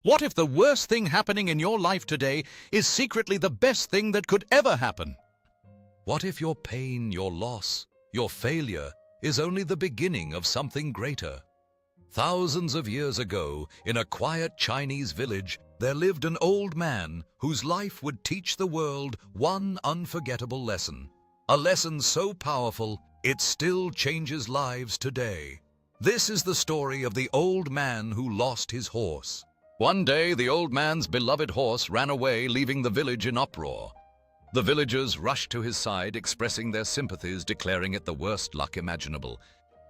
What if the worst thing happening in your life today is secretly the best thing that could ever happen? What if your pain, your loss, your failure is only the beginning of something greater? Thousands of years ago, in a quiet Chinese village, there lived an old man whose life would teach the world one unforgettable lesson. A lesson so powerful, it still changes lives today. This is the story of the old man who lost his horse. One day, the old man's beloved horse ran away, leaving the village in uproar. The villagers rushed to his side, expressing their sympathies, declaring it the worst luck imaginable.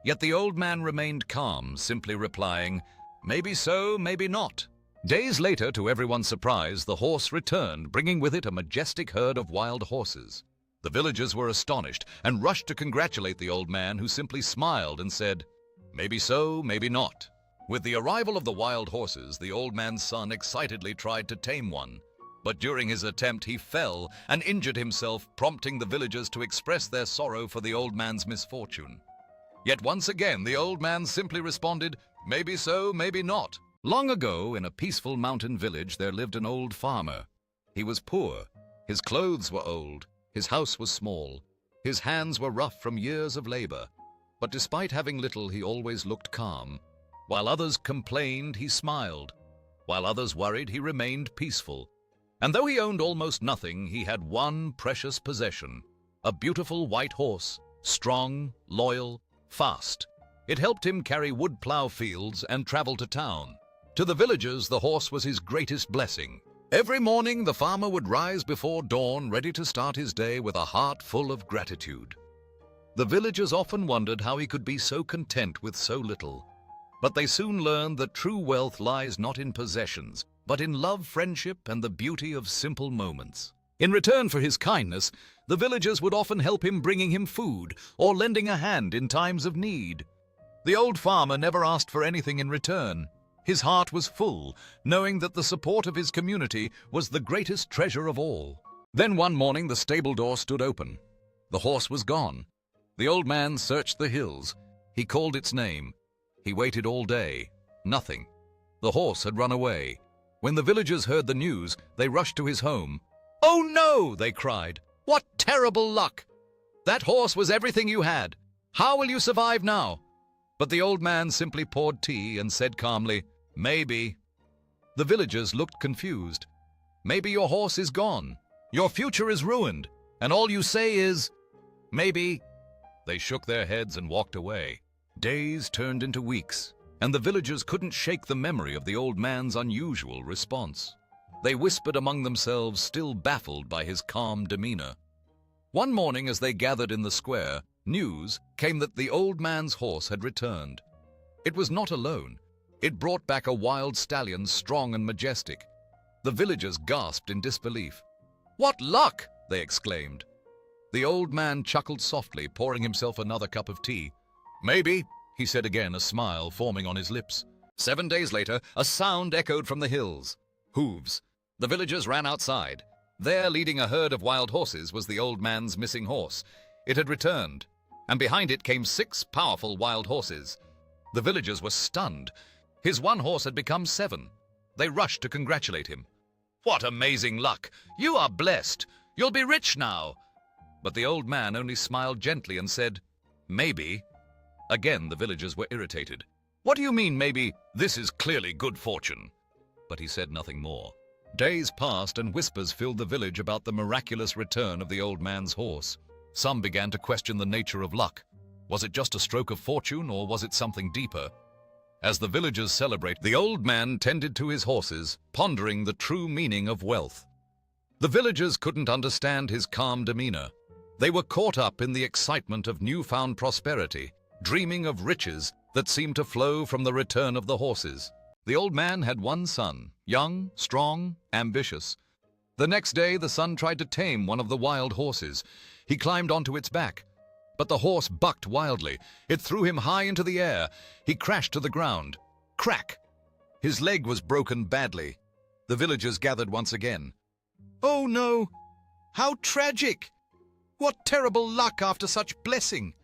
Yet the old man remained calm, simply replying, "Maybe so, maybe not." Days later, to everyone's surprise, the horse returned, bringing with it a majestic herd of wild horses. The villagers were astonished and rushed to congratulate the old man, who simply smiled and said, "Maybe so, maybe not." With the arrival of the wild horses, the old man's son excitedly tried to tame one. But during his attempt, he fell and injured himself, prompting the villagers to express their sorrow for the old man's misfortune. Yet once again, the old man simply responded, "Maybe so, maybe not." Long ago, in a peaceful mountain village, there lived an old farmer. He was poor. His clothes were old. His house was small. His hands were rough from years of labor. But despite having little, he always looked calm. While others complained, he smiled. While others worried, he remained peaceful. And though he owned almost nothing, he had one precious possession: a beautiful white horse, strong, loyal, fast. It helped him carry wood plow fields and travel to town. To the villagers, the horse was his greatest blessing. Every morning, the farmer would rise before dawn, ready to start his day with a heart full of gratitude. The villagers often wondered how he could be so content with so little. But they soon learned that true wealth lies not in possessions, but in love, friendship, and the beauty of simple moments. In return for his kindness, the villagers would often help him, bringing him food or lending a hand in times of need. The old farmer never asked for anything in return. His heart was full, knowing that the support of his community was the greatest treasure of all. Then one morning, the stable door stood open. The horse was gone. The old man searched the hills. He called its name. He waited all day. Nothing. The horse had run away. When the villagers heard the news, they rushed to his home. "Oh no!" they cried. "What terrible luck! That horse was everything you had. How will you survive now?" But the old man simply poured tea and said calmly, "Maybe." The villagers looked confused. "Maybe your horse is gone. Your future is ruined. And all you say is, 'Maybe.'" They shook their heads and walked away. Days turned into weeks, and the villagers couldn't shake the memory of the old man's unusual response. They whispered among themselves, still baffled by his calm demeanor. One morning, as they gathered in the square, news came that the old man's horse had returned. It was not alone. It brought back a wild stallion, strong and majestic. The villagers gasped in disbelief. "What luck!" they exclaimed. The old man chuckled softly, pouring himself another cup of tea. "Maybe," he said again, a smile forming on his lips. 7 days later, a sound echoed from the hills. Hooves. The villagers ran outside. There, leading a herd of wild horses, was the old man's missing horse. It had returned, and behind it came 6 powerful wild horses. The villagers were stunned. His one horse had become 7. They rushed to congratulate him. "What amazing luck! You are blessed! You'll be rich now!" But the old man only smiled gently and said, "Maybe." Again, the villagers were irritated. "What do you mean, maybe? This is clearly good fortune." But he said nothing more. Days passed, and whispers filled the village about the miraculous return of the old man's horse. Some began to question the nature of luck. Was it just a stroke of fortune, or was it something deeper? As the villagers celebrated, the old man tended to his horses, pondering the true meaning of wealth. The villagers couldn't understand his calm demeanor. They were caught up in the excitement of newfound prosperity, dreaming of riches that seemed to flow from the return of the horses. The old man had one son, young, strong, ambitious. The next day, the son tried to tame one of the wild horses. He climbed onto its back, but the horse bucked wildly. It threw him high into the air. He crashed to the ground. Crack! His leg was broken badly. The villagers gathered once again. "Oh no! How tragic! What terrible luck after such blessing!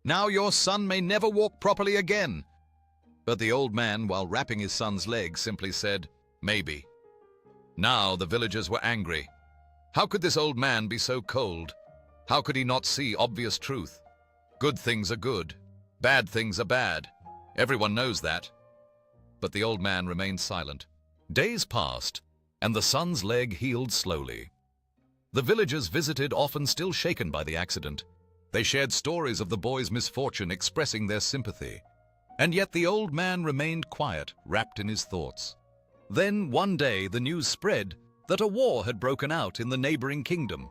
Now your son may never walk properly again." But the old man, while wrapping his son's leg, simply said, Maybe. Now the villagers were angry. How could this old man be so cold? How could he not see obvious truth? Good things are good. Bad things are bad. Everyone knows that. But the old man remained silent. Days passed, and the son's leg healed slowly. The villagers visited, often still shaken by the accident. They shared stories of the boy's misfortune, expressing their sympathy. And yet the old man remained quiet, wrapped in his thoughts. Then one day the news spread that a war had broken out in the neighboring kingdom.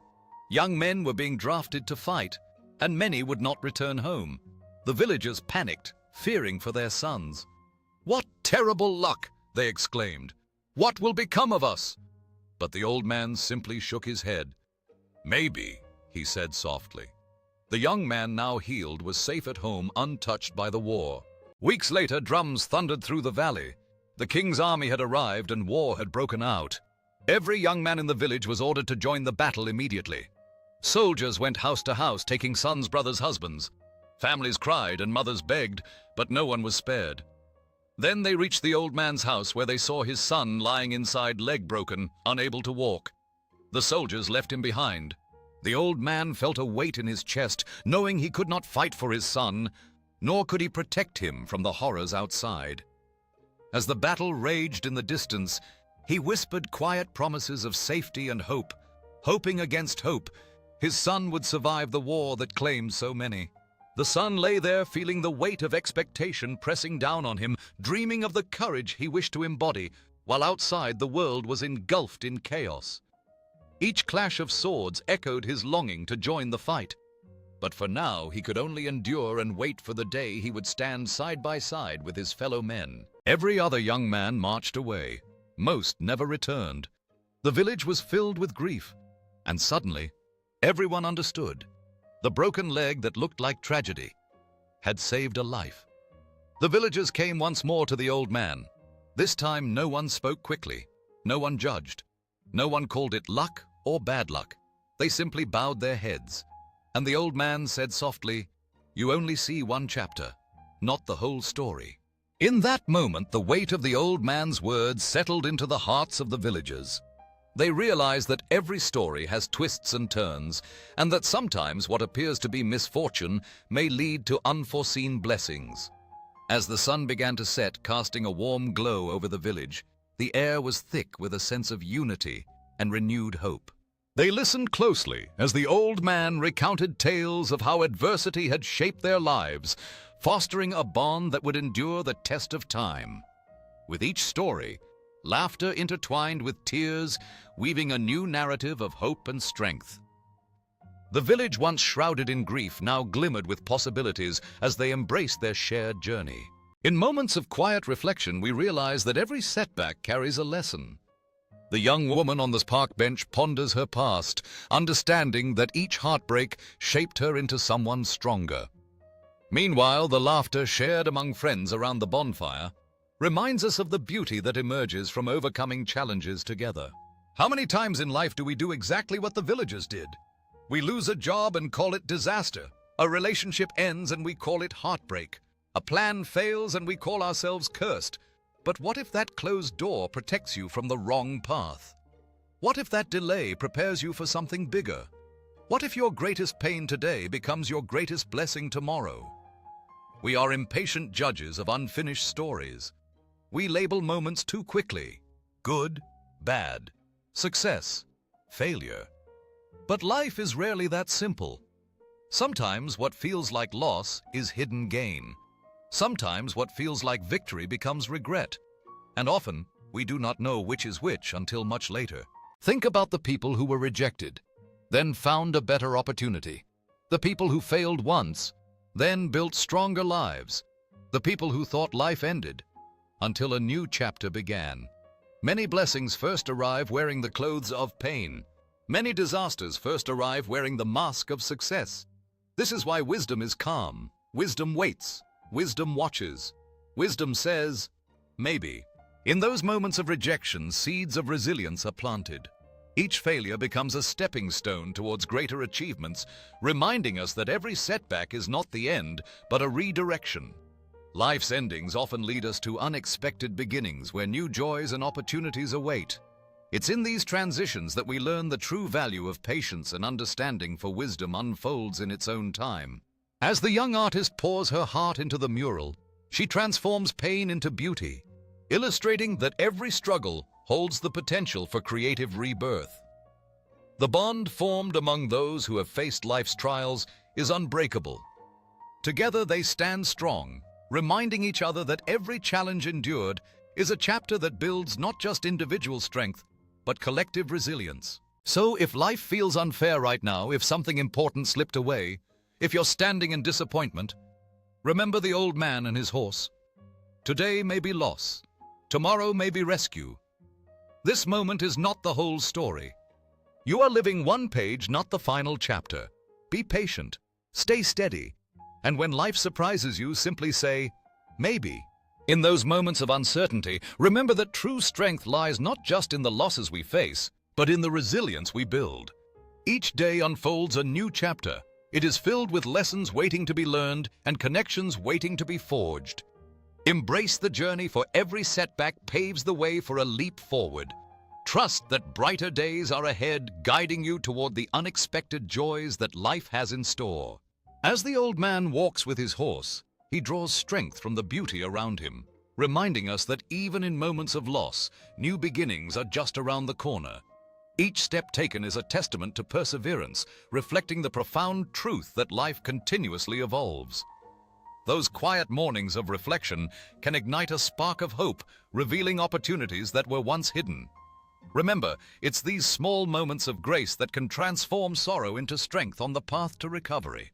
Young men were being drafted to fight, and many would not return home. The villagers panicked, fearing for their sons. "What terrible luck!" they exclaimed. "What will become of us?" But the old man simply shook his head. "Maybe," he said softly. The young man, now healed, was safe at home, untouched by the war. Weeks later, drums thundered through the valley. The king's army had arrived and war had broken out. Every young man in the village was ordered to join the battle immediately. Soldiers went house to house, taking sons, brothers, husbands. Families cried and mothers begged, but no one was spared. Then they reached the old man's house, where they saw his son lying inside, leg broken, unable to walk. The soldiers left him behind. The old man felt a weight in his chest, knowing he could not fight for his son, nor could he protect him from the horrors outside. As the battle raged in the distance, he whispered quiet promises of safety and hope, hoping against hope his son would survive the war that claimed so many. The son lay there, feeling the weight of expectation pressing down on him, dreaming of the courage he wished to embody, while outside the world was engulfed in chaos. Each clash of swords echoed his longing to join the fight. But for now, he could only endure and wait for the day he would stand side by side with his fellow men. Every other young man marched away. Most never returned. The village was filled with grief. And suddenly, everyone understood. The broken leg that looked like tragedy had saved a life. The villagers came once more to the old man. This time no one spoke quickly. No one judged. No one called it luck or bad luck. They simply bowed their heads. And the old man said softly, "You only see one chapter, not the whole story." In that moment, the weight of the old man's words settled into the hearts of the villagers. They realized that every story has twists and turns, and that sometimes what appears to be misfortune may lead to unforeseen blessings. As the sun began to set, casting a warm glow over the village, the air was thick with a sense of unity and renewed hope. They listened closely as the old man recounted tales of how adversity had shaped their lives, fostering a bond that would endure the test of time. With each story, laughter intertwined with tears, weaving a new narrative of hope and strength. The village, once shrouded in grief, now glimmered with possibilities as they embraced their shared journey. In moments of quiet reflection, we realize that every setback carries a lesson. The young woman on the park bench ponders her past, understanding that each heartbreak shaped her into someone stronger. Meanwhile, the laughter shared among friends around the bonfire reminds us of the beauty that emerges from overcoming challenges together. How many times in life do we do exactly what the villagers did? We lose a job and call it disaster. A relationship ends and we call it heartbreak. A plan fails and we call ourselves cursed. But what if that closed door protects you from the wrong path? What if that delay prepares you for something bigger? What if your greatest pain today becomes your greatest blessing tomorrow? We are impatient judges of unfinished stories. We label moments too quickly: good, bad, success, failure. But life is rarely that simple. Sometimes what feels like loss is hidden gain. Sometimes what feels like victory becomes regret. And often, we do not know which is which until much later. Think about the people who were rejected, then found a better opportunity. The people who failed once, then built stronger lives. The people who thought life ended, until a new chapter began. Many blessings first arrive wearing the clothes of pain. Many disasters first arrive wearing the mask of success. This is why wisdom is calm. Wisdom waits. Wisdom watches. Wisdom says, maybe. In those moments of rejection, seeds of resilience are planted. Each failure becomes a stepping stone towards greater achievements, reminding us that every setback is not the end, but a redirection. Life's endings often lead us to unexpected beginnings where new joys and opportunities await. It's in these transitions that we learn the true value of patience and understanding, for wisdom unfolds in its own time. As the young artist pours her heart into the mural, she transforms pain into beauty, illustrating that every struggle holds the potential for creative rebirth. The bond formed among those who have faced life's trials is unbreakable. Together they stand strong, reminding each other that every challenge endured is a chapter that builds not just individual strength, but collective resilience. So if life feels unfair right now, if something important slipped away, if you're standing in disappointment, remember the old man and his horse. Today may be loss, tomorrow may be rescue. This moment is not the whole story. You are living one page, not the final chapter. Be patient, stay steady, and when life surprises you, simply say, maybe. In those moments of uncertainty, remember that true strength lies not just in the losses we face, but in the resilience we build. Each day unfolds a new chapter. It is filled with lessons waiting to be learned and connections waiting to be forged. Embrace the journey, for every setback paves the way for a leap forward. Trust that brighter days are ahead, guiding you toward the unexpected joys that life has in store. As the old man walks with his horse, he draws strength from the beauty around him, reminding us that even in moments of loss, new beginnings are just around the corner. Each step taken is a testament to perseverance, reflecting the profound truth that life continuously evolves. Those quiet mornings of reflection can ignite a spark of hope, revealing opportunities that were once hidden. Remember, it's these small moments of grace that can transform sorrow into strength on the path to recovery.